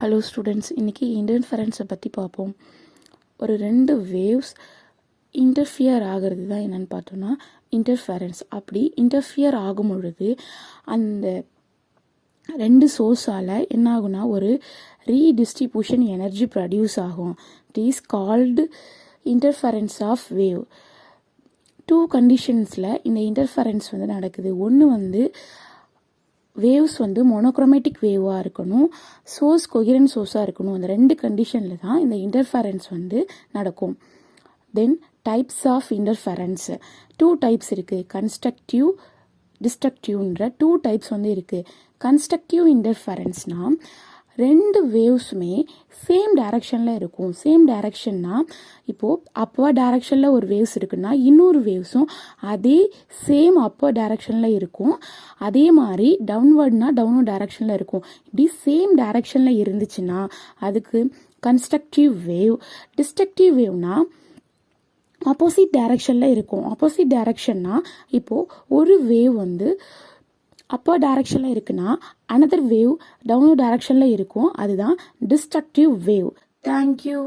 Hello students, இன்றைக்கி இன்டர்ஃபரன்ஸை பற்றி பார்ப்போம். ஒரு 2 வேவ்ஸ் இன்டர்ஃபியர் ஆகிறது தான் என்னென்னு பார்த்தோன்னா இன்டர்ஃபரன்ஸ். அப்படி இன்டர்ஃபியர் ஆகும் பொழுது அந்த 2 சோர்ஸால் என்ன ஆகுனா ஒரு ரீடிஸ்ட்ரிபியூஷன் எனர்ஜி ப்ரொடியூஸ் ஆகும். It is called interference of wave. 2 கண்டிஷன்ஸில் இந்த இன்டர்ஃபரன்ஸ் நடக்குது. ஒன்று வேவ்ஸ் மோனோக்ரோமேட்டிக் வேவாக இருக்கணும், சோர்ஸ் கொஹிரண்ட் சோர்ஸாக இருக்கணும். அந்த 2 கண்டிஷனில் தான் இந்த இன்டர்ஃபரன்ஸ் நடக்கும். Then types of interference 2 types இருக்குது. கன்ஸ்ட்ரக்டிவ், டிஸ்ட்ரக்டிவ்ன்ற 2 டைப்ஸ் இருக்குது. கன்ஸ்ட்ரக்டிவ் இன்டர்ஃபரன்ஸ்னால் 2 வேவ்ஸுமே சேம் டைரக்ஷனில் இருக்கும். சேம் டைரக்ஷன்னா இப்போது அப்பர் டைரக்ஷனில் ஒரு வேவ்ஸ் இருக்குன்னா இன்னொரு வேவ்ஸும் அதே சேம் அப்பர் டைரக்ஷனில் இருக்கும். அதே மாதிரி டவுன்வர்ட் டைரக்ஷனில் இருக்கும். இப்படி சேம் டைரக்ஷனில் இருந்துச்சுன்னா அதுக்கு கன்ஸ்ட்ரக்டிவ் வேவ். டிஸ்ட்ரக்டிவ் வேவ்னா ஆப்போசிட் டைரக்ஷனில் இருக்கும். ஆப்போசிட் டைரக்ஷன்னா இப்போது ஒரு வேவ் அப்பர் டைரக்ஷனில் இருக்குன்னா அனதர் வேவ் டவுன்வர்ட் டைரக்ஷனில் இருக்கும். அதுதான் டிஸ்ட்ரக்டிவ் வேவ். தேங்க்யூ.